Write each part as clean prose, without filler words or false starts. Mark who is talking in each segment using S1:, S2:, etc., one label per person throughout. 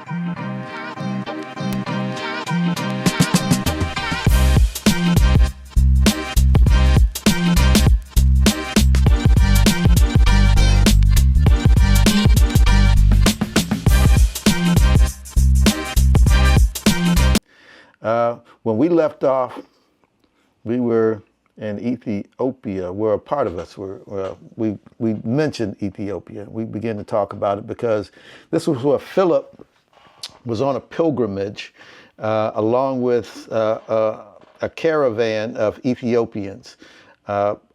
S1: When we left off, we were in Ethiopia, where a part of us were. We mentioned Ethiopia. We began to talk about it because this was where Philip was on a pilgrimage along with a caravan of Ethiopians,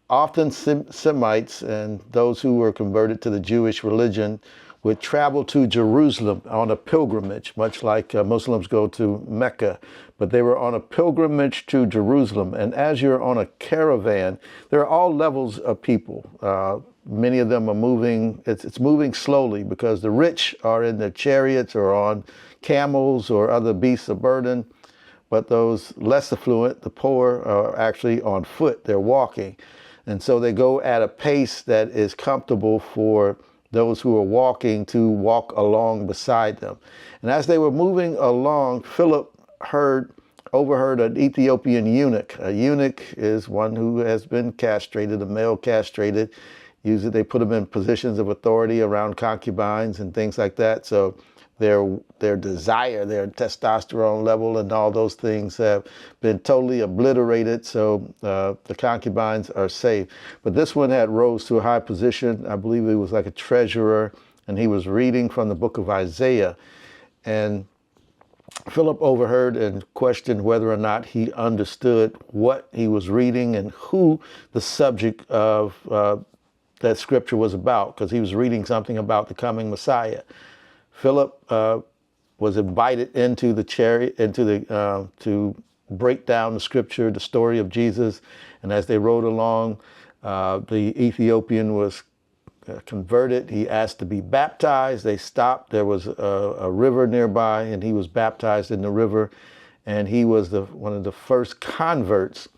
S1: often Semites, and those who were converted to the Jewish religion would travel to Jerusalem on a pilgrimage, much like Muslims go to Mecca. But they were on a pilgrimage to Jerusalem. And as you're on a caravan, there are all levels of people. Many of them are moving, it's moving slowly because the rich are in their chariots or on camels or other beasts of burden. But those less affluent, the poor, are actually on foot, they're walking. And so they go at a pace that is comfortable for those who are walking to walk along beside them. And as they were moving along, Philip overheard an Ethiopian eunuch. A eunuch is one who has been castrated, a male castrated. Usually they put them in positions of authority around concubines and things like that. So their desire, their testosterone level and all those things have been totally obliterated. So the concubines are safe. But this one had rose to a high position. I believe he was like a treasurer, and he was reading from the book of Isaiah. And Philip overheard and questioned whether or not he understood what he was reading and who the subject of that scripture was about, because he was reading something about the coming Messiah. Philip was invited into the chariot, to break down the scripture, the story of Jesus. And as they rode along, the Ethiopian was converted. He asked to be baptized. They stopped. There was a river nearby, and he was baptized in the river. And he was one of the first converts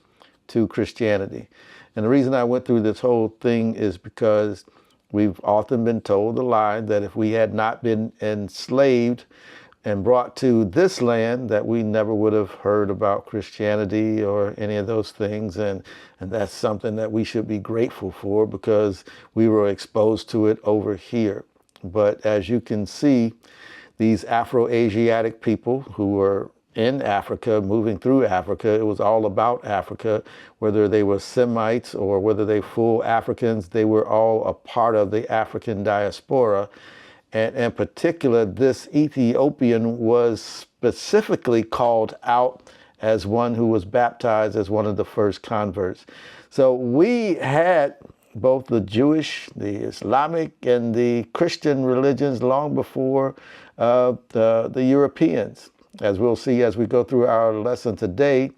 S1: to Christianity. And the reason I went through this whole thing is because we've often been told the lie that if we had not been enslaved and brought to this land, that we never would have heard about Christianity or any of those things. And that's something that we should be grateful for, because we were exposed to it over here. But as you can see, these Afro-Asiatic people who were in Africa, moving through Africa, it was all about Africa. Whether they were Semites or whether they full Africans, they were all a part of the African diaspora. And in particular, this Ethiopian was specifically called out as one who was baptized as one of the first converts. So we had both the Jewish, the Islamic, and the Christian religions long before the Europeans. As we'll see as we go through our lesson today,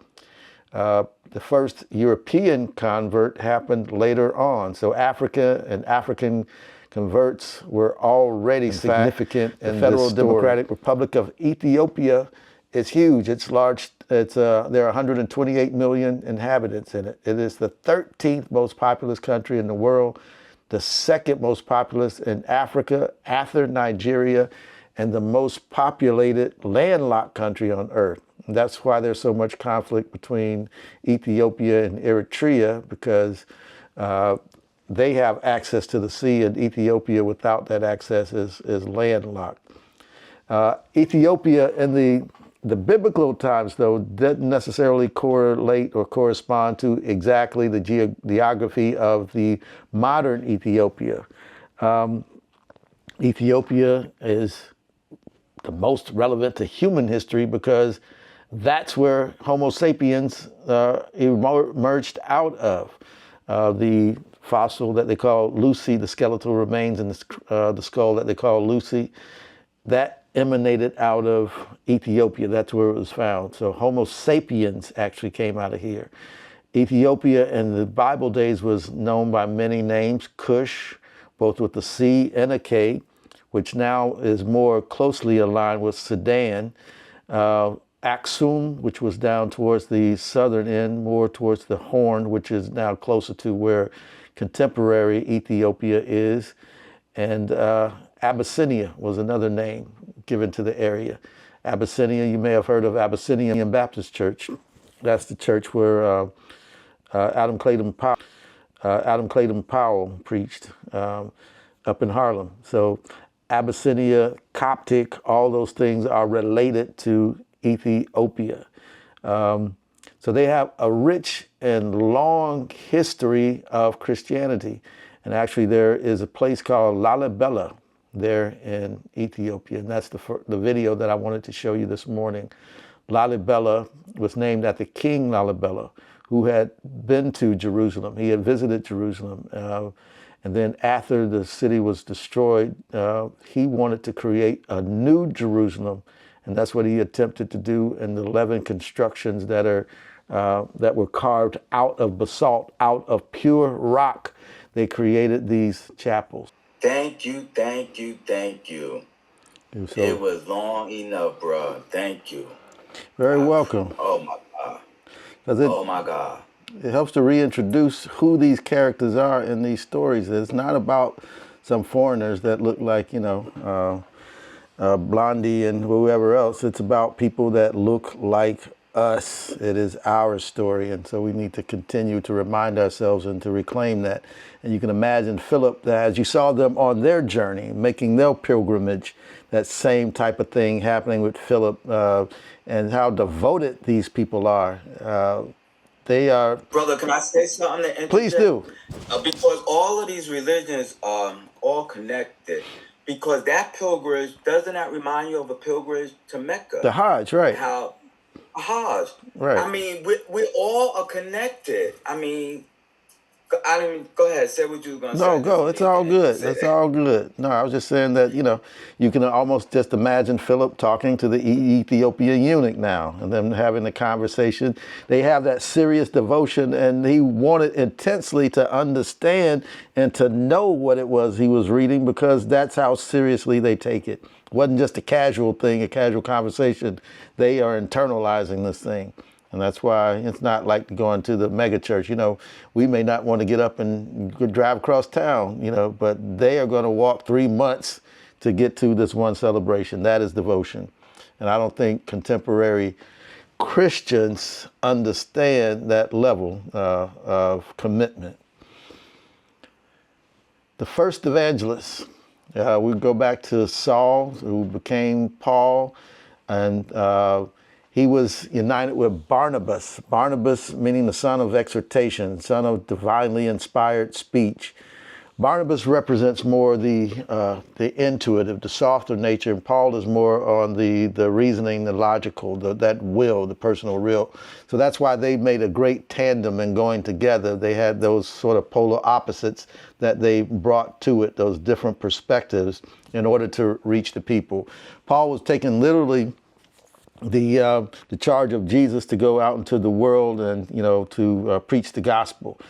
S1: the first European convert happened later on. So Africa and African converts were already significant in the Federal Democratic Republic of Ethiopia. Is huge. It's large. There are 128 million inhabitants in it. It is the 13th most populous country in the world, the second most populous in Africa, after Nigeria, and the most populated landlocked country on earth. And that's why there's so much conflict between Ethiopia and Eritrea, because they have access to the sea, and Ethiopia without that access is landlocked. Ethiopia in the biblical times, though, didn't necessarily correlate or correspond to exactly the geography of the modern Ethiopia. Ethiopia is the most relevant to human history because that's where Homo sapiens emerged out of. The fossil that they call Lucy, the skeletal remains in the skull that they call Lucy, that emanated out of Ethiopia. That's where it was found. So Homo sapiens actually came out of here. Ethiopia in the Bible days was known by many names: Cush, both with the C and a K, which now is more closely aligned with Sudan. Aksum, which was down towards the southern end, more towards the Horn, which is now closer to where contemporary Ethiopia is. And Abyssinia was another name, given to the area. Abyssinia, you may have heard of Abyssinian Baptist Church. That's the church where Adam Clayton Powell preached up in Harlem. So Abyssinia, Coptic, all those things are related to Ethiopia. So they have a rich and long history of Christianity. And actually there is a place called Lalibela there in Ethiopia. And that's the video that I wanted to show you this morning. Lalibela was named after King Lalibela, who had been to Jerusalem. He had visited Jerusalem. And then after the city was destroyed, he wanted to create a new Jerusalem. And that's what he attempted to do in the 11 constructions that were carved out of basalt, out of pure rock. They created these chapels.
S2: Thank you, thank you, thank you. So, it was long enough, bro. Thank you.
S1: Very welcome.
S2: Oh my God. Oh my God.
S1: It helps to reintroduce who these characters are in these stories. It's not about some foreigners that look like, Blondie and whoever else. It's about people that look like us. It is our story. And so we need to continue to remind ourselves and to reclaim that. And you can imagine Philip, as you saw them on their journey, making their pilgrimage, that same type of thing happening with Philip, and how devoted these people are. They are.
S2: Brother, can I say something?
S1: Please do.
S2: Because all of these religions are all connected. Because that pilgrimage, doesn't that remind you of a pilgrimage to Mecca?
S1: The Hajj, right.
S2: How Hajj.
S1: Right.
S2: I mean, we all are connected. I mean, go ahead, say what you were going to say.
S1: No, go. It's all good. It's all good. No, I was just saying that, you can almost just imagine Philip talking to the Ethiopian eunuch now and them having the conversation. They have that serious devotion, and he wanted intensely to understand and to know what it was he was reading, because that's how seriously they take it. It wasn't just a casual thing, a casual conversation. They are internalizing this thing. And that's why it's not like going to the mega church. We may not want to get up and drive across town, but they are going to walk 3 months to get to this one celebration. That is devotion. And I don't think contemporary Christians understand that level of commitment. The first evangelists, we go back to Saul, who became Paul, and he was united with Barnabas. Barnabas meaning the son of exhortation, son of divinely inspired speech. Barnabas represents more the intuitive, the softer nature, and Paul is more on the reasoning, the logical, that will, the personal real. So that's why they made a great tandem in going together. They had those sort of polar opposites that they brought to it, those different perspectives, in order to reach the people. Paul was taking literally the charge of Jesus to go out into the world and to preach the gospel.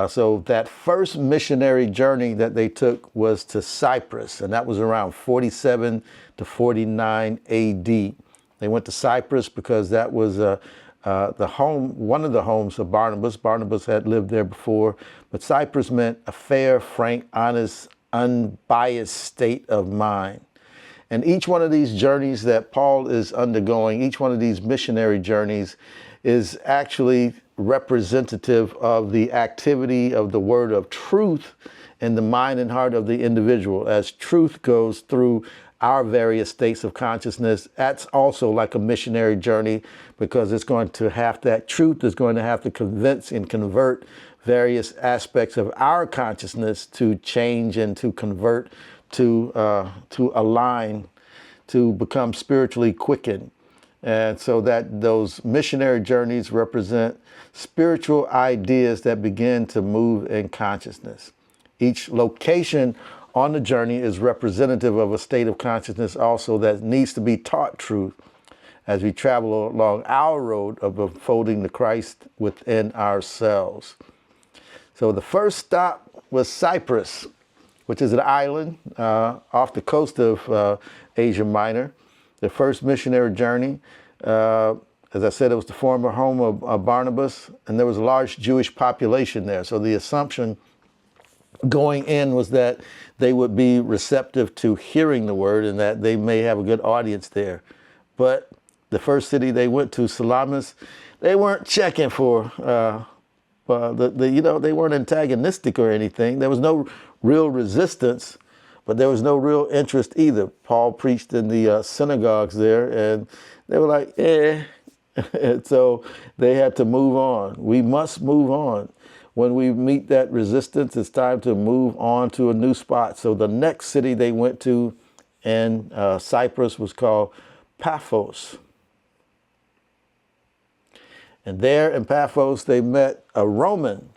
S1: So that first missionary journey that they took was to Cyprus, and that was around 47 to 49 A.D. They went to Cyprus because that was one of the homes of Barnabas. Barnabas had lived there before, but Cyprus meant a fair, frank, honest, unbiased state of mind. And each one of these journeys that Paul is undergoing, each one of these missionary journeys, is actually representative of the activity of the word of truth in the mind and heart of the individual. As truth goes through our various states of consciousness, that's also like a missionary journey, because it's going to have, that truth is going to have to convince and convert various aspects of our consciousness to change and to convert, to align, to become spiritually quickened. And so that those missionary journeys represent spiritual ideas that begin to move in consciousness. Each location on the journey is representative of a state of consciousness also that needs to be taught truth as we travel along our road of unfolding the Christ within ourselves. So the first stop was Cyprus, which is an island off the coast of Asia Minor. The first missionary journey, as I said, it was the former home of Barnabas, and there was a large Jewish population there. So the assumption going in was that they would be receptive to hearing the word and that they may have a good audience there. But the first city they went to, Salamis, they weren't checking for they weren't antagonistic or anything. There was no real resistance, but there was no real interest either. Paul preached in the synagogues there, and they were like, eh. And so they had to move on. We must move on. When we meet that resistance, it's time to move on to a new spot. So the next city they went to in Cyprus was called Paphos. And there in Paphos, they met a Roman,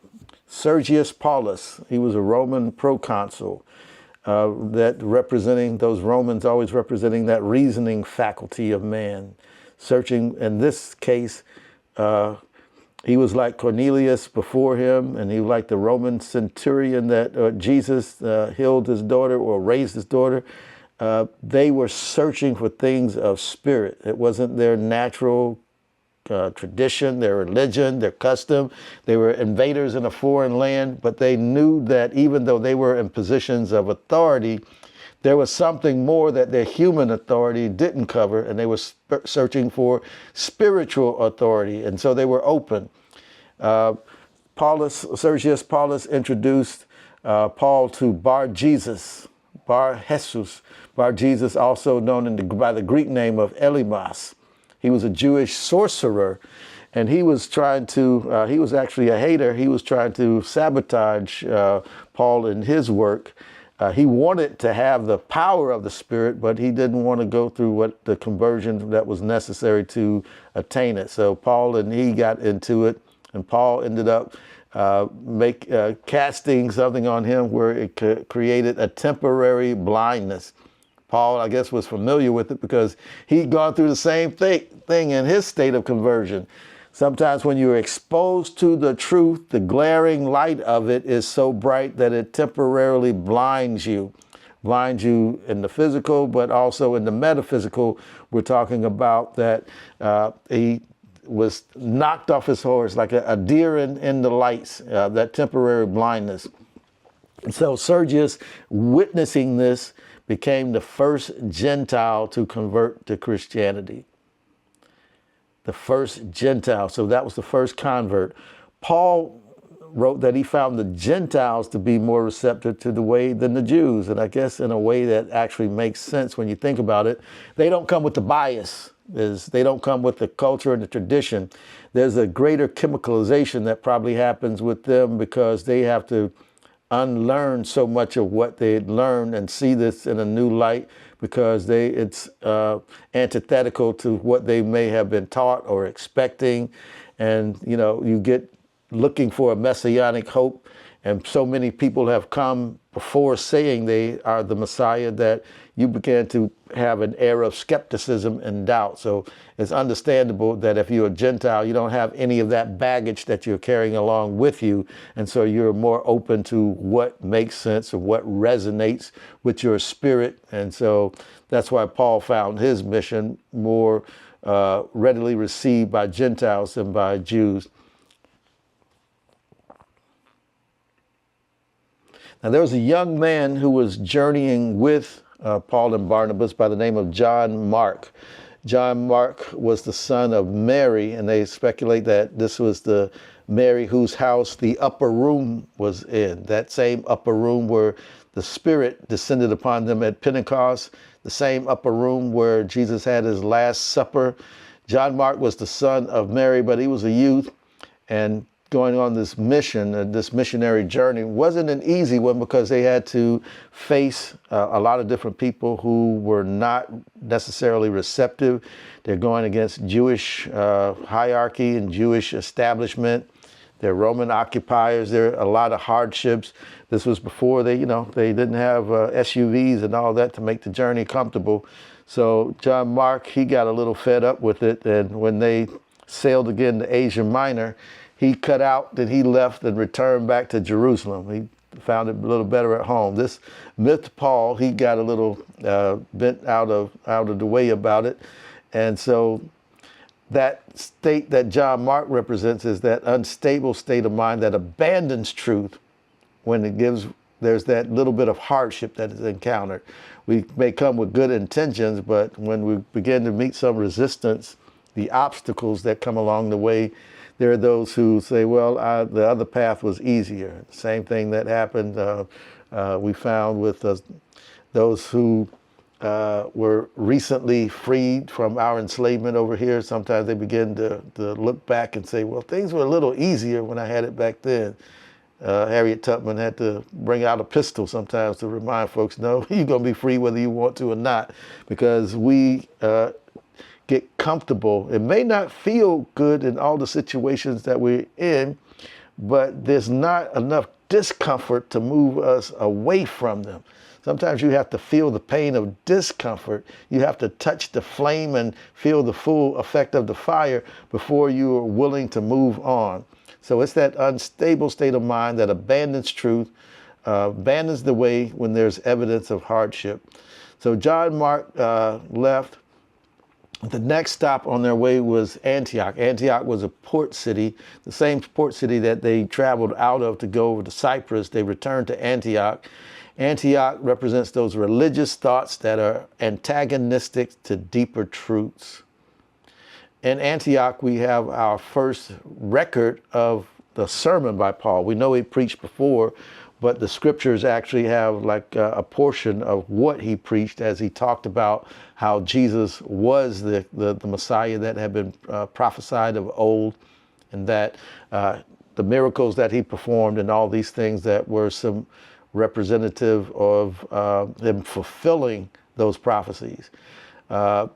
S1: Sergius Paulus. He was a Roman proconsul that representing those Romans, always representing that reasoning faculty of man. Searching, in this case, he was like Cornelius before him, and he was like the Roman centurion that Jesus healed his daughter or raised his daughter. They were searching for things of spirit. It wasn't their natural tradition, their religion, their custom. They were invaders in a foreign land, but they knew that even though they were in positions of authority, there was something more that their human authority didn't cover, and they were searching for spiritual authority, and so they were open. Sergius Paulus introduced Paul to Bar Jesus, Bar Jesus, also known by the Greek name of Elymas. He was a Jewish sorcerer, and he was trying to, he was actually a hater. He was trying to sabotage Paul in his work. He wanted to have the power of the Spirit, but he didn't want to go through what the conversion that was necessary to attain it. So Paul and he got into it, and Paul ended up casting something on him where it created a temporary blindness. Paul, I guess, was familiar with it because he'd gone through the same thing in his state of conversion. Sometimes when you're exposed to the truth, the glaring light of it is so bright that it temporarily blinds you in the physical, but also in the metaphysical. We're talking about that he was knocked off his horse like a deer in the lights, that temporary blindness. And so Sergius, witnessing this, became the first Gentile to convert to Christianity. The first Gentile. So that was the first convert. Paul wrote that he found the Gentiles to be more receptive to the way than the Jews. And I guess in a way that actually makes sense when you think about it. They don't come with the bias. They don't come with the culture and the tradition. There's a greater chemicalization that probably happens with them because they have to unlearn so much of what they had learned and see this in a new light because it's antithetical to what they may have been taught or expecting. And, you get looking for a messianic hope. And so many people have come before saying they are the Messiah that you begin to have an air of skepticism and doubt. So it's understandable that if you're a Gentile, you don't have any of that baggage that you're carrying along with you. And so you're more open to what makes sense or what resonates with your spirit. And so that's why Paul found his mission more readily received by Gentiles than by Jews. Now, there was a young man who was journeying with Paul and Barnabas by the name of John Mark. John Mark was the son of Mary, and they speculate that this was the Mary whose house the upper room was in. That same upper room where the Spirit descended upon them at Pentecost, the same upper room where Jesus had his Last Supper. John Mark was the son of Mary, but he was a youth, and going on this mission, this missionary journey, wasn't an easy one because they had to face a lot of different people who were not necessarily receptive. They're going against Jewish hierarchy and Jewish establishment. They're Roman occupiers. There are a lot of hardships. This was before they didn't have SUVs and all that to make the journey comfortable. So John Mark, he got a little fed up with it. And when they sailed again to Asia Minor, he cut out, then he left and returned back to Jerusalem. He found it a little better at home. This myth, Paul, he got a little bent out of the way about it. And so that state that John Mark represents is that unstable state of mind that abandons truth when it gives there's that little bit of hardship that is encountered. We may come with good intentions, but when we begin to meet some resistance, the obstacles that come along the way, there are those who say, well, the other path was easier. Same thing that happened, we found with those who were recently freed from our enslavement over here. Sometimes they begin to look back and say, well, things were a little easier when I had it back then. Harriet Tubman had to bring out a pistol sometimes to remind folks, no, you're going to be free whether you want to or not, because we get comfortable. It may not feel good in all the situations that we're in, but there's not enough discomfort to move us away from them. Sometimes you have to feel the pain of discomfort. You have to touch the flame and feel the full effect of the fire before you are willing to move on. So it's that unstable state of mind that abandons truth, abandons the way when there's evidence of hardship. So John Mark left. The next stop on their way was Antioch. Antioch was a port city, the same port city that they traveled out of to go over to Cyprus. They returned to Antioch. Antioch represents those religious thoughts that are antagonistic to deeper truths. In Antioch, we have our first record of the sermon by Paul. We know he preached before, but the scriptures actually have like a portion of what he preached as he talked about how Jesus was the Messiah that had been prophesied of old, and that the miracles that he performed and all these things that were some representative of him fulfilling those prophecies.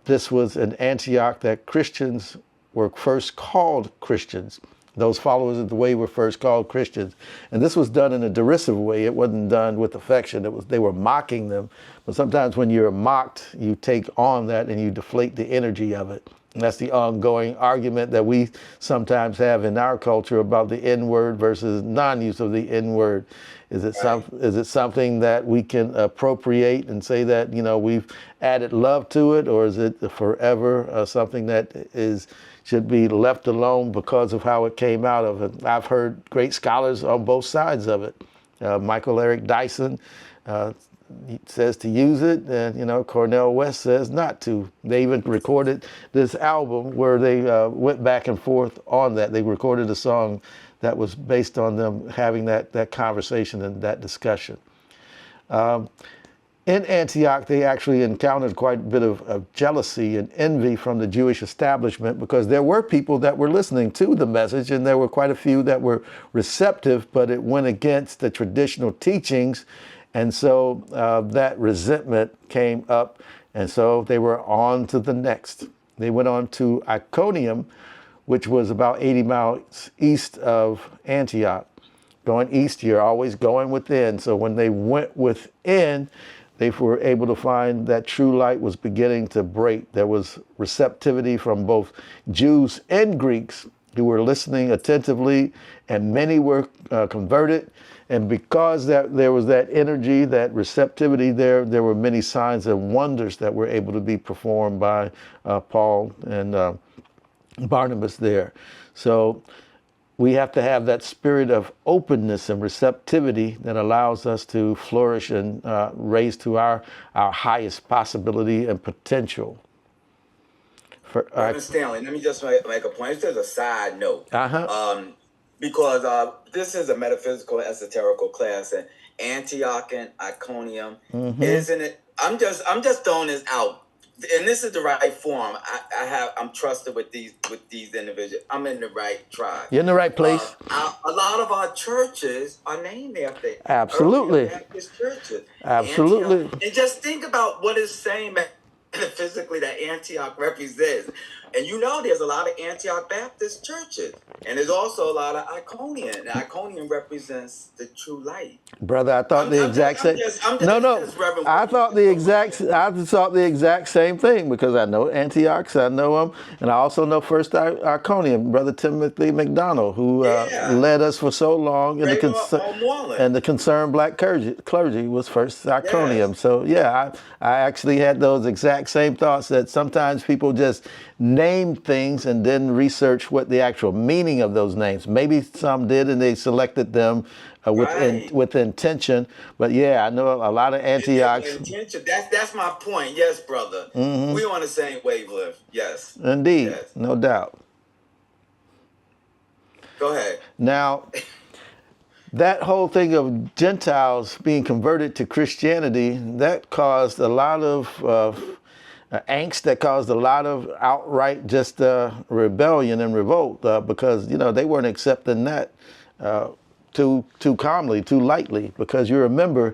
S1: This was in Antioch that Christians were first called Christians. Those followers of the way were first called Christians. And this was done in a derisive way. It wasn't done with affection. They were mocking them. But sometimes when you're mocked, you take on that and you deflate the energy of it. And that's the ongoing argument that we sometimes have in our culture about the N-word versus non-use of the N-word. Is it something that we can appropriate and say that, you know, we've added love to it, or is it forever something that should be left alone because of how it came out of it? I've heard great scholars on both sides of it. Michael Eric Dyson says to use it, and, you know, Cornel West says not to. They even recorded this album where they went back and forth on that. They recorded a song that was based on them having that conversation and that discussion. In Antioch, they actually encountered quite a bit of jealousy and envy from the Jewish establishment, because there were people that were listening to the message, and there were quite a few that were receptive, but it went against the traditional teachings. And so that resentment came up, and so they were on to the next. They went on to Iconium, which was about 80 miles east of Antioch. Going east, you're always going within. So when they went within, they were able to find that true light was beginning to break. There was receptivity from both Jews and Greeks who were listening attentively, and many were converted. And because there was that energy, that receptivity there were many signs and wonders that were able to be performed by Paul and Barnabas there. So we have to have that spirit of openness and receptivity that allows us to flourish and raise to our highest possibility and potential.
S2: Reverend Stanley, let me just make a point. It's just a side note. Because this is a metaphysical, esoterical class, and Antioch and Iconium, isn't it? I'm just throwing this out, and this is the right form. I'm trusted with these individuals. I'm in the right tribe.
S1: You're in the right place.
S2: A lot of our churches are named after
S1: absolutely
S2: Baptist churches.
S1: Absolutely.
S2: Antioch. And just think about what it's saying metaphysically that Antioch represents. And you know there's a lot of Antioch Baptist churches. And there's also a lot of Iconium. And Iconium represents the true light.
S1: Brother, I thought the exact same. I thought the exact same thing, because I know Antioch, I know them, and I also know First Iconium, Brother Timothy McDonald, who led us for so long, and the Concerned Black Clergy was First Iconium. Yes. So yeah, I actually had those exact exact same thoughts that sometimes people just name things and then research what the actual meaning of those names. Maybe some did and they selected them with intention. But yeah, I know a lot of Antiochs.
S2: Intention. That's my point. Yes, brother. Mm-hmm. We on the same wavelength. Yes.
S1: Indeed.
S2: Yes.
S1: No doubt.
S2: Go ahead.
S1: Now, that whole thing of Gentiles being converted to Christianity, that caused a lot of angst, that caused a lot of outright just rebellion and revolt because, you know, they weren't accepting that too calmly, too lightly, because you remember,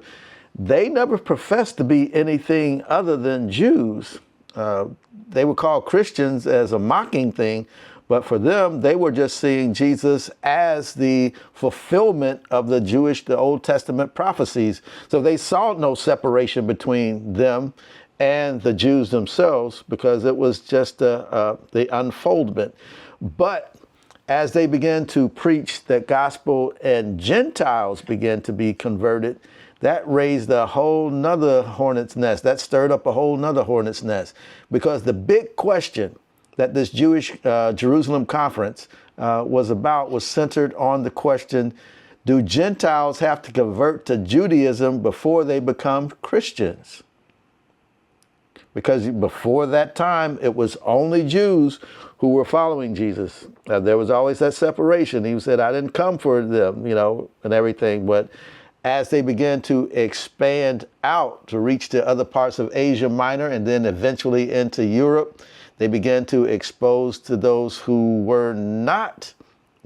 S1: they never professed to be anything other than Jews. They were called Christians as a mocking thing, but for them, they were just seeing Jesus as the fulfillment of the Old Testament prophecies. So they saw no separation between them and the Jews themselves because it was just the unfoldment. But as they began to preach the gospel and Gentiles began to be converted, that raised a whole nother hornet's nest. That stirred up a whole nother hornet's nest, because the big question that this Jewish Jerusalem conference was centered on the question, do Gentiles have to convert to Judaism before they become Christians? Because before that time, it was only Jews who were following Jesus. There was always that separation. He said, I didn't come for them, you know, and everything. But as they began to expand out to reach to other parts of Asia Minor and then eventually into Europe, they began to expose to those who were not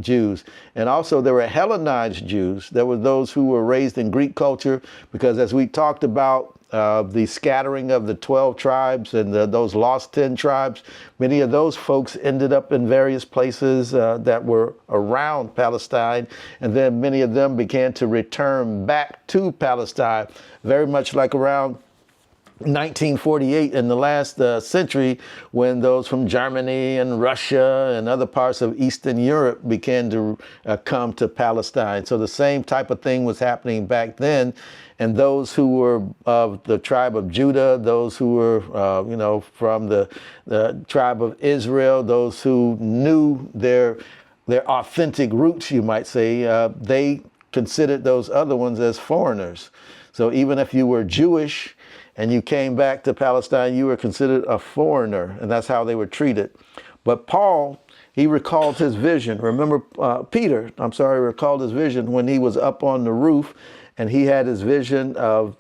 S1: Jews. And also there were Hellenized Jews. There were those who were raised in Greek culture, because as we talked about the scattering of the 12 tribes and those lost 10 tribes, many of those folks ended up in various places that were around Palestine. And then many of them began to return back to Palestine, very much like around 1948 in the last century, when those from Germany and Russia and other parts of Eastern Europe began to come to Palestine. So the same type of thing was happening back then. And those who were of the tribe of Judah, those who were, from the tribe of Israel, those who knew their authentic roots, you might say, they considered those other ones as foreigners. So even if you were Jewish and you came back to Palestine, you were considered a foreigner, and that's how they were treated. But Paul, he recalled his vision. Remember, Peter recalled his vision when he was up on the roof, and he had his vision of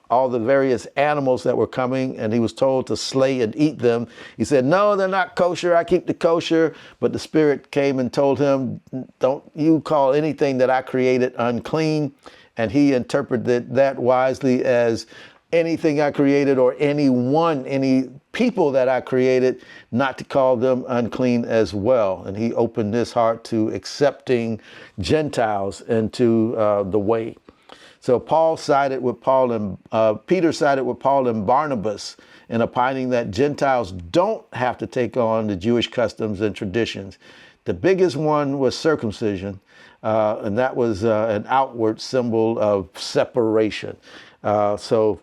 S1: all the various animals that were coming, and he was told to slay and eat them. He said, no, they're not kosher. I keep the kosher. But the Spirit came and told him, don't you call anything that I created unclean. And he interpreted that wisely as anything I created, or any people that I created, not to call them unclean as well. And he opened his heart to accepting Gentiles into the way. So Peter sided with Paul and Barnabas in opining that Gentiles don't have to take on the Jewish customs and traditions. The biggest one was circumcision, and that was an outward symbol of separation. So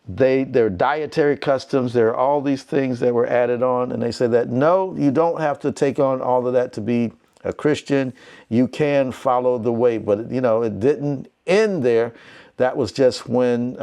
S1: their dietary customs, there are all these things that were added on, and they said that, no, you don't have to take on all of that to be a Christian. You can follow the way, but it didn't end there. That was just when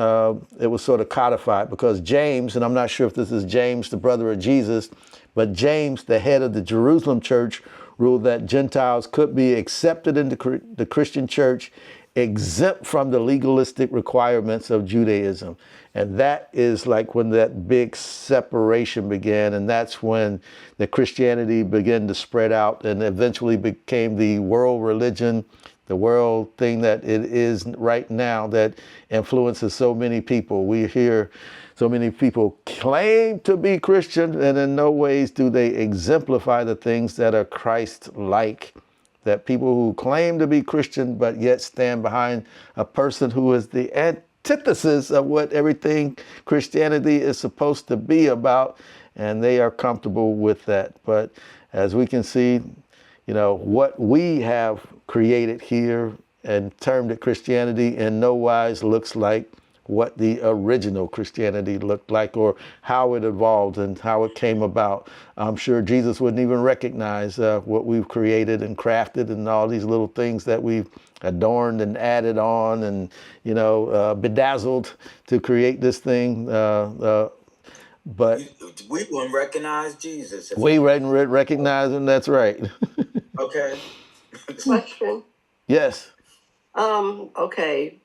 S1: it was sort of codified, because James, and I'm not sure if this is James, the brother of Jesus, but James, the head of the Jerusalem church, ruled that Gentiles could be accepted into the Christian church, exempt from the legalistic requirements of Judaism. And that is like when that big separation began, and that's when the Christianity began to spread out and eventually became the world religion, the world thing that it is right now, that influences so many people. We hear so many people claim to be Christian, and in no ways do they exemplify the things that are Christ-like. That people who claim to be Christian but yet stand behind a person who is the antithesis of what everything Christianity is supposed to be about, and they are comfortable with that. But as we can see, what we have created here and termed it Christianity in no wise looks like what the original Christianity looked like or how it evolved and how it came about. I'm sure Jesus wouldn't even recognize what we've created and crafted and all these little things that we've adorned and added on and, bedazzled to create this thing. But
S2: we wouldn't recognize Jesus.
S1: We wouldn't recognize him. That's right.
S2: Okay.
S3: Question.
S1: Yes.
S3: Okay.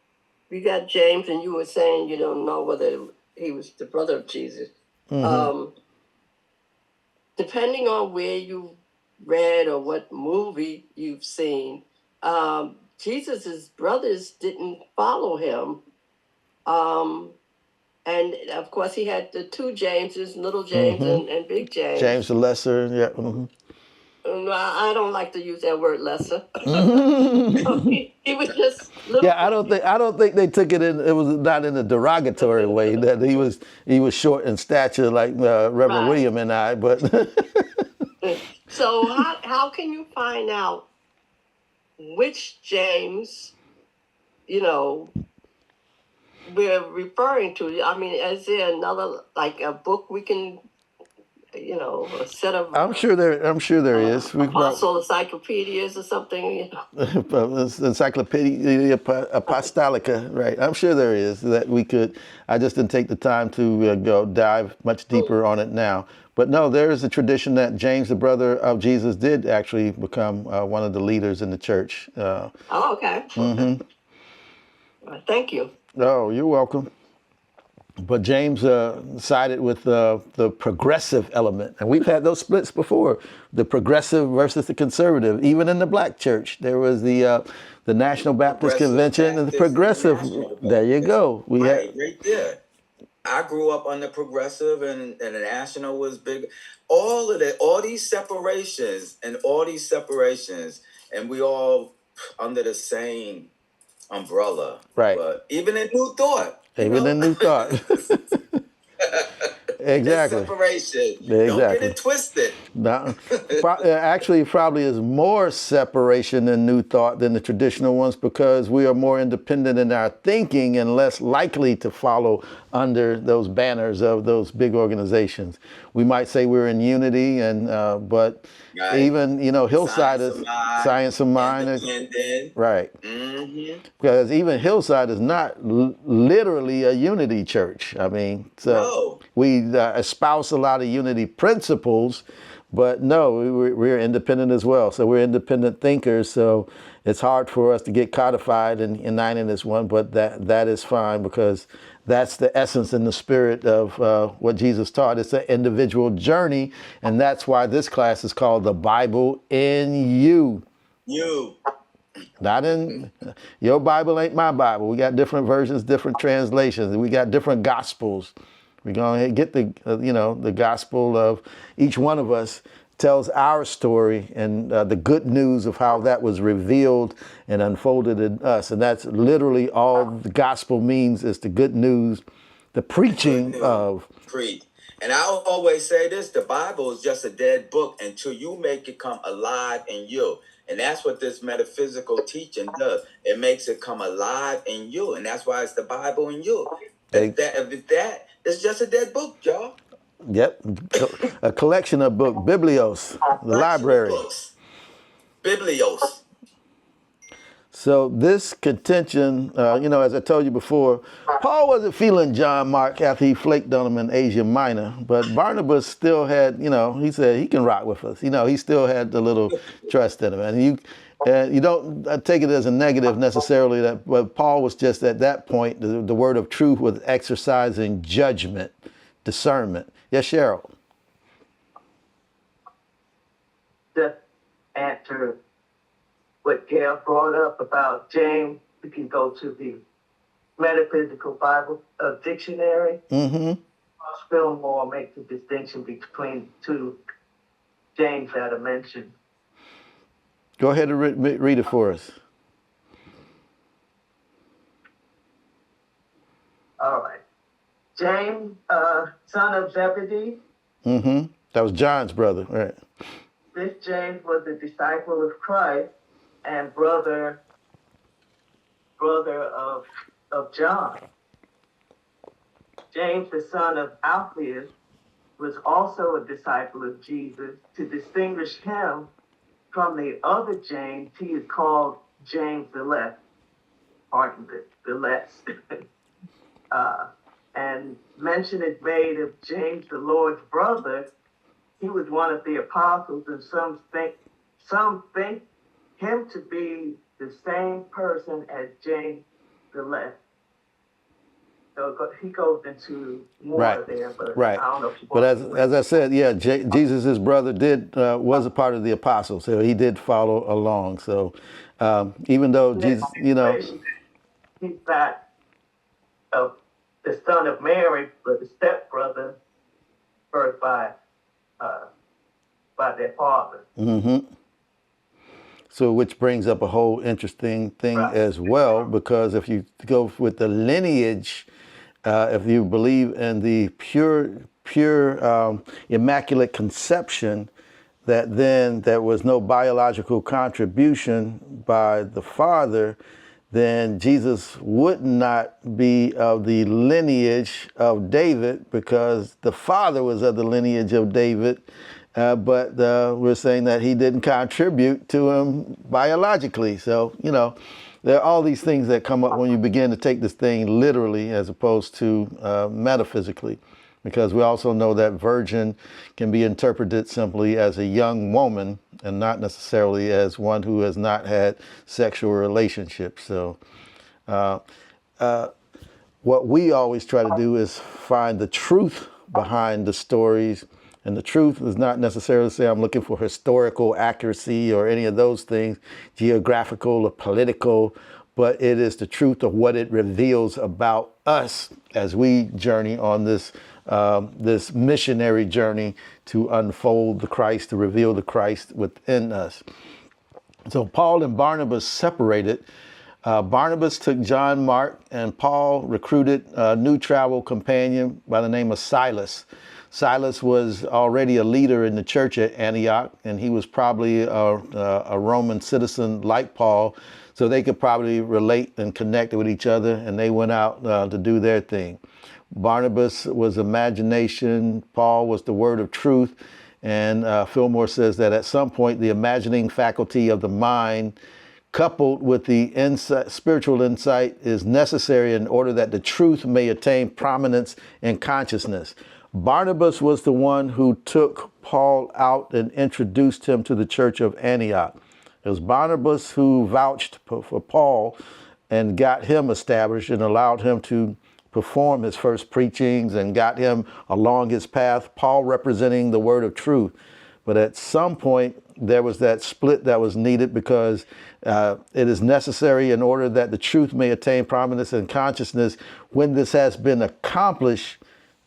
S3: You got James, and you were saying you don't know whether he was the brother of Jesus.
S1: Mm-hmm.
S3: Depending on where you read or what movie you've seen, Jesus's brothers didn't follow him. And of course, he had the two Jameses, little James and big James.
S1: James the Lesser, yeah. Mm-hmm.
S3: I don't like to use that word lesser. He was just little.
S1: Yeah, I don't think they took it in. It was not in a derogatory way that he was short in stature like Reverend William and I. But
S3: so how can you find out which James, we're referring to? I mean, is there another a book we can? A set of.
S1: I'm sure there is.
S3: Apostle encyclopedias or something.
S1: Encyclopedia Apostolica, right? I'm sure there is that we could. I just didn't take the time to go dive much deeper on it now. But no, there is a tradition that James, the brother of Jesus, did actually become one of the leaders in the church.
S3: Okay.
S1: Mm-hmm.
S3: Thank you.
S1: Oh, you're welcome. But James sided with the progressive element. And we've had those splits before, the progressive versus the conservative. Even in the black church, there was the National Baptist Convention and the progressive. There you go.
S2: Right there. I grew up on the progressive and the national was big. All these separations, and we all under the same umbrella.
S1: Right.
S2: But even in New Thought.
S1: Even in New Thought. Exactly.
S2: Separation.
S1: Exactly.
S2: Don't get it twisted.
S1: No. Actually, probably is more separation in New Thought than the traditional ones because we are more independent in our thinking and less likely to follow under those banners of those big organizations. We might say we're in unity, but even Hillside is Science of Mind. Right.
S2: Mm-hmm.
S1: Because even Hillside is not literally a unity church. I mean, so we espouse a lot of unity principles, but no, we're independent as well. So we're independent thinkers. So it's hard for us to get codified and united as one, but that is fine because that's the essence and the spirit of what Jesus taught. It's an individual journey, and that's why this class is called The Bible in You. Not in your Bible ain't my Bible. We got different versions, different translations. We got different gospels. We're going to get the gospel of each one of us tells our story and the good news of how that was revealed and unfolded in us. And that's literally all the gospel means is the good news, the preaching of.
S2: And I always say this, the Bible is just a dead book until you make it come alive in you. And that's what this metaphysical teaching does. It makes it come alive in you. And that's why it's the Bible in you. That it's just a dead book, y'all.
S1: Yep. A collection of books. Biblios. The library.
S2: Biblios.
S1: So this contention, as I told you before, Paul wasn't feeling John Mark after he flaked on him in Asia Minor, but Barnabas still had, he said he can rock with us. He still had the little trust in him. And you don't take it as a negative necessarily, but Paul was just at that point, the word of truth was exercising judgment, discernment. Yes, Cheryl.
S4: Just answer what Gail brought up about James. We can go to the Metaphysical Bible Dictionary.
S1: Mm-hmm.
S4: Fillmore makes a distinction between two James that are mentioned.
S1: Go ahead and read it for us.
S4: All right. James, son of Zebedee.
S1: Mm-hmm. That was John's brother, right?
S4: This James was a disciple of Christ and brother of John. James, the son of Alphaeus, was also a disciple of Jesus. To distinguish him from the other James, he is called James the Less, pardon the less. And mention is made of James, the Lord's brother. He was one of the apostles, and some think him to be the same person as James the Less. So he goes into more there, but I don't know if you want
S1: But as I said, yeah, Jesus' brother was a part of the apostles, so he did follow along. So even though Jesus,
S4: he's not the son of Mary, but the stepbrother birthed by their father.
S1: Mm-hmm. So which brings up a whole interesting thing as well, because if you go with the lineage, if you believe in the pure immaculate conception, that then there was no biological contribution by the father, then Jesus would not be of the lineage of David, because the father was of the lineage of David. But we're saying that he didn't contribute to him biologically. So, there are all these things that come up when you begin to take this thing literally as opposed to metaphysically, because we also know that virgin can be interpreted simply as a young woman and not necessarily as one who has not had sexual relationships. So what we always try to do is find the truth behind the stories. And the truth is not necessarily say I'm looking for historical accuracy or any of those things, geographical or political, but it is the truth of what it reveals about us as we journey on this this missionary journey to unfold the Christ, to reveal the Christ within us. So Paul and Barnabas separated. Barnabas took John Mark, and Paul recruited a new travel companion by the name of Silas. Silas was already a leader in the church at Antioch, and he was probably a Roman citizen like Paul, so they could probably relate and connect with each other, and they went out to do their thing. Barnabas was imagination, Paul was the word of truth, and Fillmore says that at some point the imagining faculty of the mind coupled with the spiritual insight is necessary in order that the truth may attain prominence in consciousness. Barnabas was the one who took Paul out and introduced him to the church of Antioch. It was Barnabas who vouched for Paul and got him established and allowed him to perform his first preachings and got him along his path, Paul representing the word of truth. But at some point, there was that split that was needed, because it is necessary in order that the truth may attain prominence in consciousness. When this has been accomplished,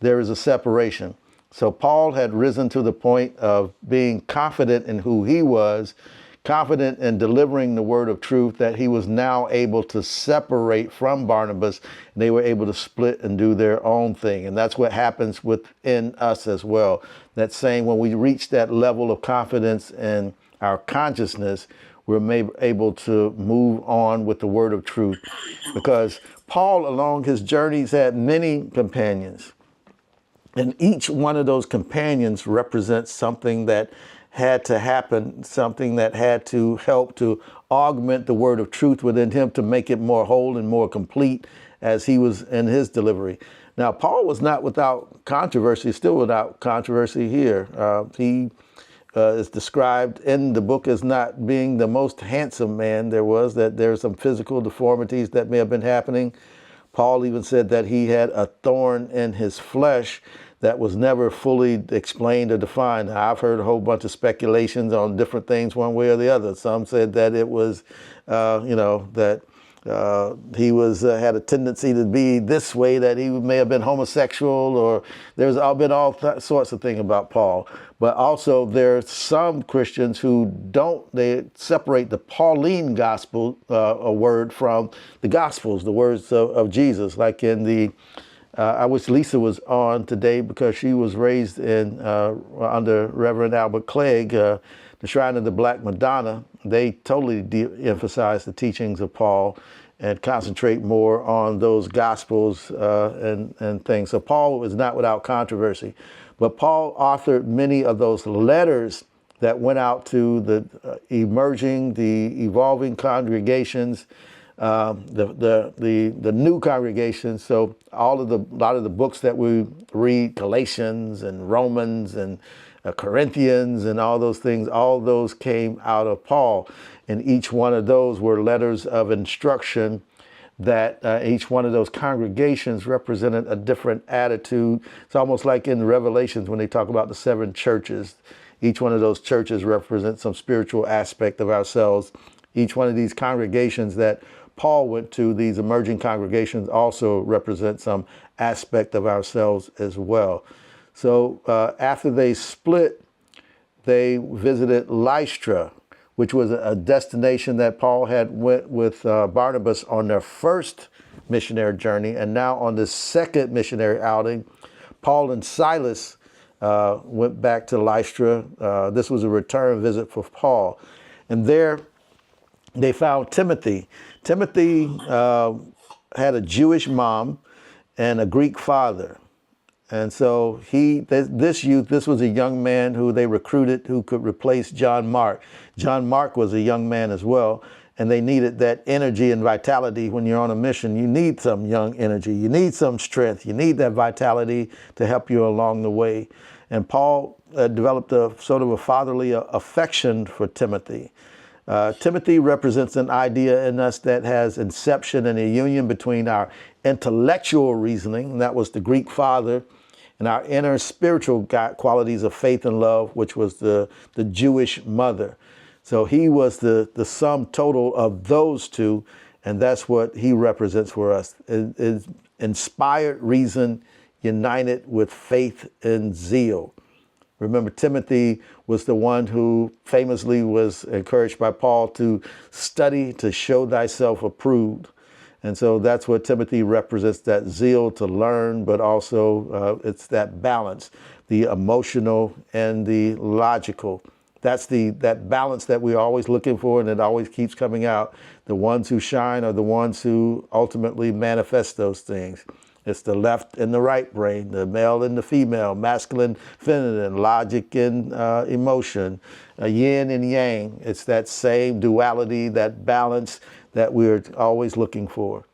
S1: there is a separation. So Paul had risen to the point of being confident in who he was, confident in delivering the word of truth, that he was now able to separate from Barnabas. And they were able to split and do their own thing. And that's what happens within us as well. That's saying when we reach that level of confidence in our consciousness, we're able to move on with the word of truth. Because Paul, along his journeys, had many companions. And each one of those companions represents something that had to happen, something that had to help to augment the word of truth within him to make it more whole and more complete as he was in his delivery. Now, Paul was not without controversy, still without controversy here. He is described in the book as not being the most handsome man there was, that there are some physical deformities that may have been happening. Paul even said that he had a thorn in his flesh that was never fully explained or defined. I've heard a whole bunch of speculations on different things one way or the other. Some said that it was, that he had a tendency to be this way, that he may have been homosexual, or there's been all sorts of things about Paul. But also there are some Christians who they separate the Pauline gospel, a word, from the gospels, the words of Jesus, like in the I wish Lisa was on today, because she was raised in under Reverend Albert Clegg, the Shrine of the Black Madonna. They totally de-emphasized the teachings of Paul and concentrate more on those gospels and things. So Paul was not without controversy, but Paul authored many of those letters that went out to the the evolving congregations, the new congregations. So a lot of the books that we read, Galatians and Romans and Corinthians and all those things, all those came out of Paul. And each one of those were letters of instruction that each one of those congregations represented a different attitude. It's almost like in Revelations when they talk about the 7 churches. Each one of those churches represents some spiritual aspect of ourselves. Each one of these congregations that Paul went to, these emerging congregations, also represent some aspect of ourselves as well. So after they split, they visited Lystra, which was a destination that Paul had went with Barnabas on their first missionary journey. And now on the second missionary outing, Paul and Silas went back to Lystra. This was a return visit for Paul. And there they found Timothy. Timothy had a Jewish mom and a Greek father. And so this was a young man who they recruited who could replace John Mark. John Mark was a young man as well, and they needed that energy and vitality when you're on a mission. You need some young energy. You need some strength. You need that vitality to help you along the way. And Paul developed a sort of a fatherly affection for Timothy. Timothy represents an idea in us that has inception and a union between our intellectual reasoning, and that was the Greek father, and our inner spiritual qualities of faith and love, which was the Jewish mother. So he was the sum total of those two, and that's what he represents for us. It is inspired reason united with faith and zeal. Remember, Timothy was the one who famously was encouraged by Paul to study to show thyself approved. And so that's what Timothy represents, that zeal to learn, but also it's that balance, the emotional and the logical. That's that balance that we're always looking for, and it always keeps coming out. The ones who shine are the ones who ultimately manifest those things. It's the left and the right brain, the male and the female, masculine, feminine, logic and emotion, yin and yang. It's that same duality, that balance that we're always looking for.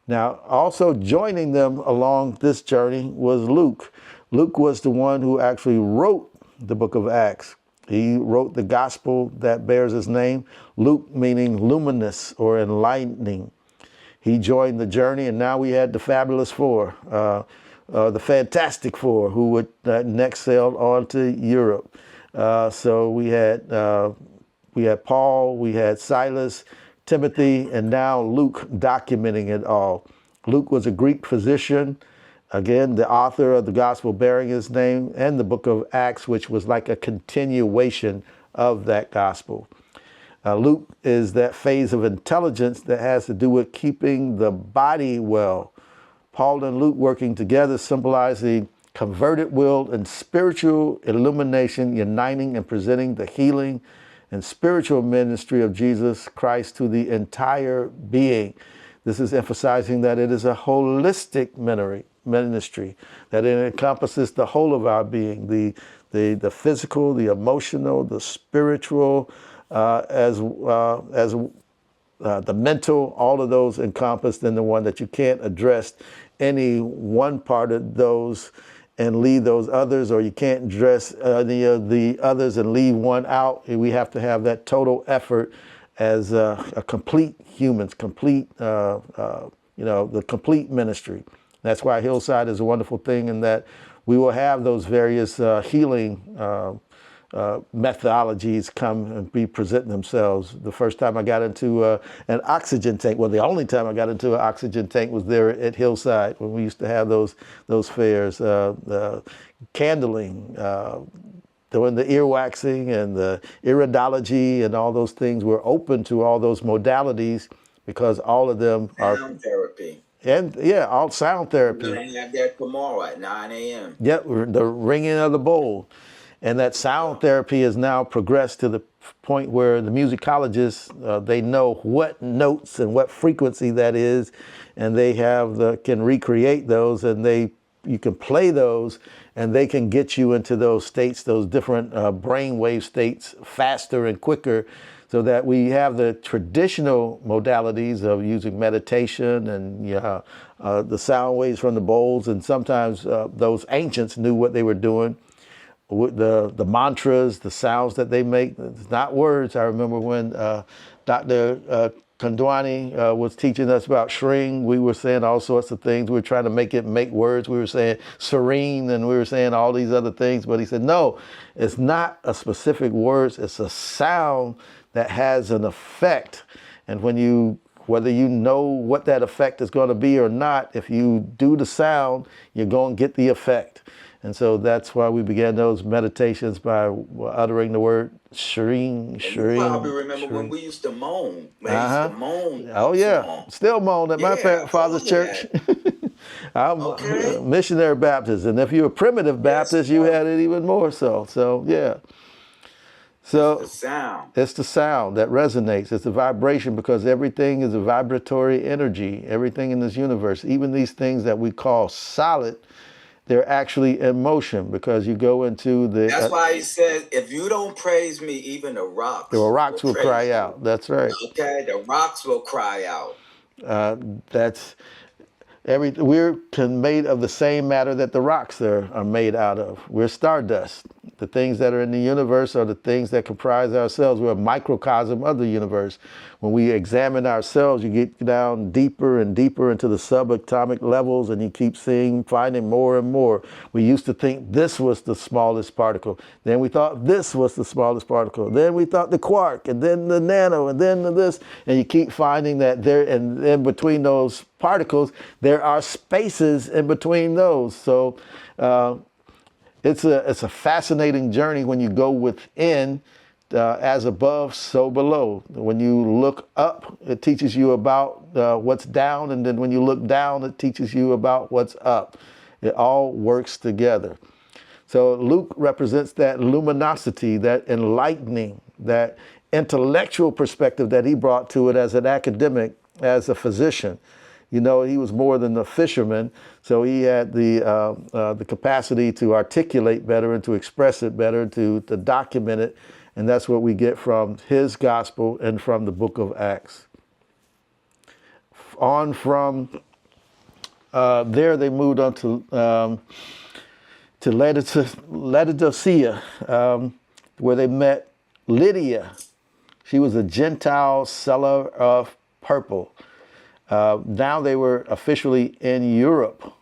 S1: Now, also joining them along this journey was Luke. Luke was the one who actually wrote the book of Acts. He wrote the gospel that bears his name, Luke meaning luminous or enlightening. He joined the journey, and now we had the Fabulous Four, the Fantastic Four, who would next sail on to Europe. So we had Paul, we had Silas, Timothy, and now Luke documenting it all. Luke was a Greek physician, again, the author of the gospel bearing his name, and the book of Acts, which was like a continuation of that gospel. Luke is that phase of intelligence that has to do with keeping the body well. Paul and Luke working together symbolize the converted will and spiritual illumination, uniting and presenting the healing and spiritual ministry of Jesus Christ to the entire being. This is emphasizing that it is a holistic ministry, that it encompasses the whole of our being, the physical, the emotional, the spiritual, as the mental, all of those encompassed in the one, that you can't address any one part of those and leave those others, or you can't address any of the others and leave one out. We have to have that total effort as a complete humans, the complete ministry. That's why Hillside is a wonderful thing, in that we will have those various healing methodologies come and be presenting themselves. The first time I got into an oxygen tank, well, the only time I got into an oxygen tank was there at Hillside when we used to have those fairs, candling, doing the earwaxing and the iridology and all those things. We're open to all those modalities because all of them are
S2: sound therapy.
S1: And yeah, all sound therapy.
S2: We're gonna have that tomorrow at 9 a.m.
S1: Yep, the ringing of the bowl. And that sound therapy has now progressed to the point where the musicologists, they know what notes and what frequency that is, and they can recreate those, and you can play those, and they can get you into those states, those different brainwave states faster and quicker, so that we have the traditional modalities of using meditation and the sound waves from the bowls, and sometimes those ancients knew what they were doing. The mantras, the sounds that they make, it's not words. I remember when Dr. Kandwani was teaching us about Shring, we were saying all sorts of things. We were trying to make it make words. We were saying serene, and we were saying all these other things. But he said, no, it's not a specific words. It's a sound that has an effect. And whether you know what that effect is going to be or not, if you do the sound, you're going to get the effect. And so that's why we began those meditations by uttering the word shring, shring.
S2: You probably remember
S1: shring.
S2: when we used to moan. We used to moan.
S1: Oh, yeah. Still moan at my father's church. I'm Missionary Baptist. And if you're a primitive Baptist, you had it even more so. So, yeah. So
S2: it's the sound.
S1: It's the sound that resonates. It's the vibration, because everything is a vibratory energy. Everything in this universe, even these things that we call solid, they're actually in motion, because you go into the...
S2: That's why he says, if you don't praise me, even the rocks
S1: will cry out. That's right.
S2: Okay, the rocks will cry out.
S1: We're made of the same matter that the rocks are made out of. We're stardust. The things that are in the universe are the things that comprise ourselves. We're a microcosm of the universe. When we examine ourselves, you get down deeper and deeper into the subatomic levels, and you keep finding more and more. We used to think this was the smallest particle. Then we thought this was the smallest particle. Then we thought the quark, and then the nano, and then this. And you keep finding that there, and in between those particles, there are spaces in between those. So it's a fascinating journey when you go within. As above, so below. When you look up, it teaches you about what's down, and then when you look down, it teaches you about what's up. It all works together. So Luke represents that luminosity, that enlightening, that intellectual perspective that he brought to it as an academic, as a physician. You know, he was more than a fisherman, so he had the capacity to articulate better and to express it better, to document it. And that's what we get from his gospel and from the book of Acts. On from there, they moved on to Laodicea, where they met Lydia. She was a Gentile seller of purple. Now they were officially in Europe.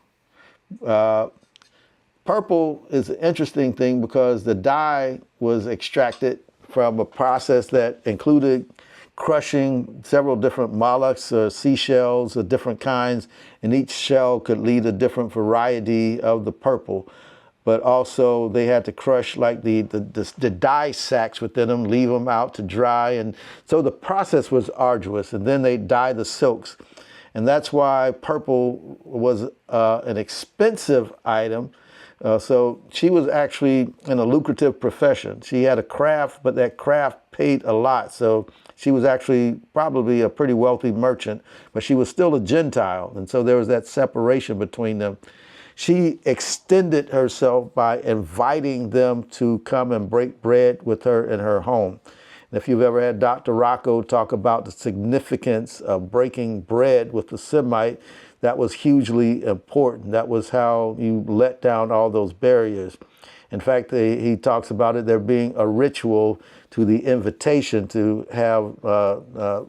S1: Purple is an interesting thing because the dye was extracted from a process that included crushing several different mollusks or seashells of different kinds, and each shell could lead a different variety of the purple. But also they had to crush like the dye sacks within them, leave them out to dry. And so the process was arduous, and then they dye the silks. And that's why purple was an expensive item. So she was actually in a lucrative profession. She had a craft, but that craft paid a lot. So she was actually probably a pretty wealthy merchant, but she was still a Gentile. And so there was that separation between them. She extended herself by inviting them to come and break bread with her in her home. And if you've ever had Dr. Rocco talk about the significance of breaking bread with the Semite, that was hugely important. That was how you let down all those barriers. In fact, he talks about it there being a ritual to the invitation to have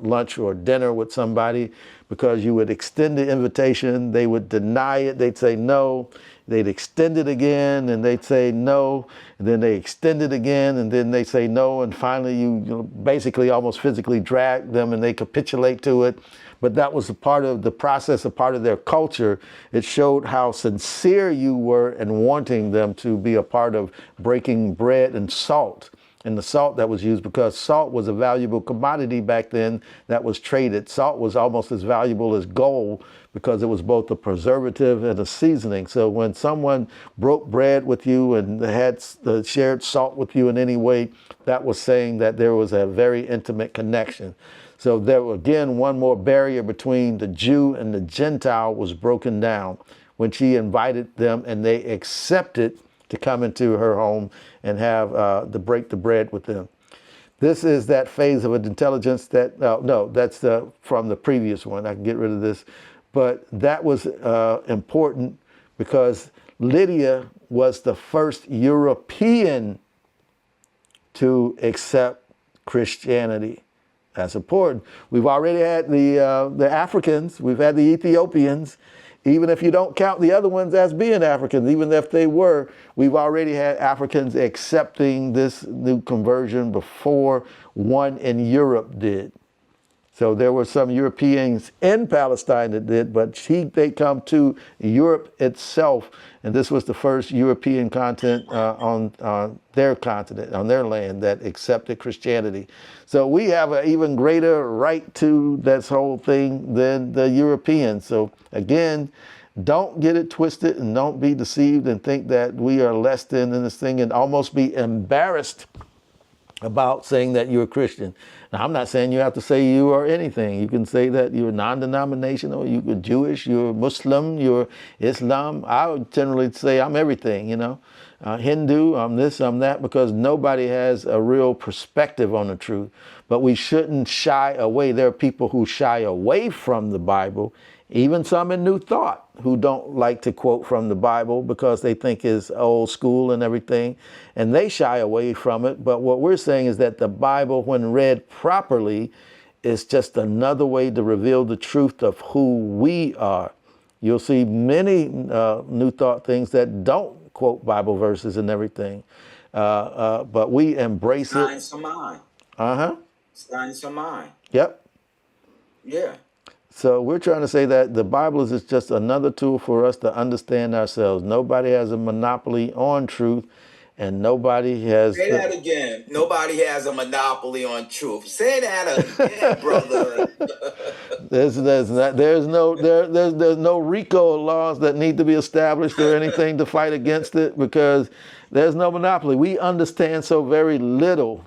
S1: lunch or dinner with somebody, because you would extend the invitation, they would deny it, they'd say no, they'd extend it again, and they'd say no, and then they extend it again, and then they say no, and finally you basically almost physically drag them and they capitulate to it. But that was a part of the process, a part of their culture. It showed how sincere you were in wanting them to be a part of breaking bread and salt. and the salt that was used, because salt was a valuable commodity back then that was traded. Salt was almost as valuable as gold because it was both a preservative and a seasoning. So when someone broke bread with you and had shared salt with you in any way, that was saying that there was a very intimate connection. So there, again, one more barrier between the Jew and the Gentile was broken down when she invited them and they accepted to come into her home and have to break the bread with them. This is that phase of intelligence that, no, that's from the previous one. I can get rid of this. But that was important because Lydia was the first European to accept Christianity. That's important. We've already had the Africans, we've had the Ethiopians. Even if you don't count the other ones as being Africans, even if they were, we've already had Africans accepting this new conversion before one in Europe did. So there were some Europeans in Palestine that did, but they come to Europe itself, and this was the first European continent on their continent, on their land, that accepted Christianity. So we have an even greater right to this whole thing than the Europeans. So again, don't get it twisted and don't be deceived and think that we are less than in this thing and almost be embarrassed about saying that you're a Christian. Now, I'm not saying you have to say you are anything. You can say that you're non-denominational, you're Jewish, you're Muslim, you're Islam. I would generally say I'm everything, you know. Hindu, I'm this, I'm that, because nobody has a real perspective on the truth. But we shouldn't shy away. There are people who shy away from the Bible, even some in New Thought who don't like to quote from the Bible because they think it's old school and everything, and they shy away from it. But what we're saying is that the Bible, when read properly, is just another way to reveal the truth of who we are. You'll see many New Thought things that don't quote Bible verses and everything, but we embrace it.
S2: Science of mind.
S1: Uh-huh.
S2: Science of mind.
S1: Yep.
S2: Yeah.
S1: So we're trying to say that the Bible is just another tool for us to understand ourselves. Nobody has a monopoly on truth, and nobody has...
S2: Say that again. Nobody has a monopoly on truth. Say that again, brother.
S1: There's no RICO laws that need to be established or anything to fight against it, because there's no monopoly. We understand so very little.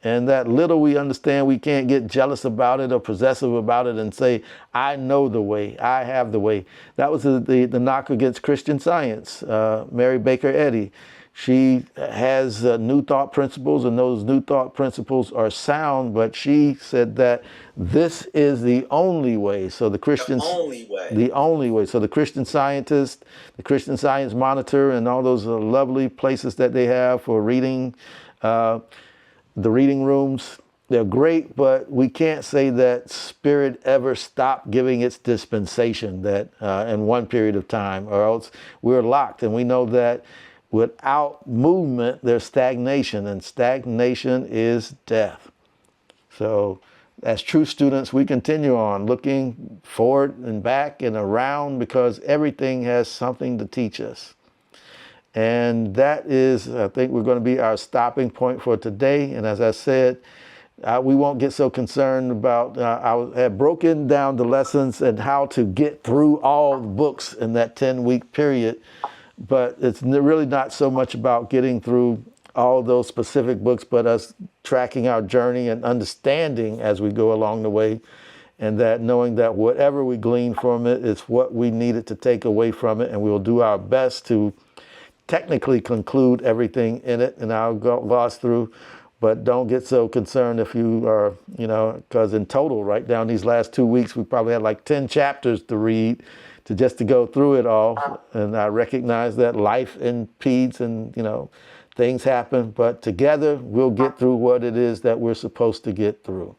S1: And that little we understand, we can't get jealous about it or possessive about it and say, I know the way, I have the way. That was the knock against Christian Science. Mary Baker Eddy, she has New Thought principles, and those New Thought principles are sound, but she said that this is the only way. So the Christians, the only way. So the Christian Scientist, the Christian Science Monitor, and all those lovely places that they have for reading, the reading rooms, they're great, but we can't say that Spirit ever stopped giving its dispensation that in one period of time, or else we're locked. And we know that without movement, there's stagnation, and stagnation is death. So as true students, we continue on looking forward and back and around, because everything has something to teach us. And that is, I think, we're going to be our stopping point for today. And as I said, we won't get so concerned about, I have broken down the lessons and how to get through all the books in that 10-week period. But it's really not so much about getting through all those specific books, but us tracking our journey and understanding as we go along the way. And that knowing that whatever we glean from it is what we needed to take away from it. And we'll do our best to technically conclude everything in it, and I'll gloss through, but don't get so concerned if you are, you know, because in total, right down these last 2 weeks, we probably had like 10 chapters to read to go through it all. And I recognize that life impedes and, you know, things happen, but together we'll get through what it is that we're supposed to get through.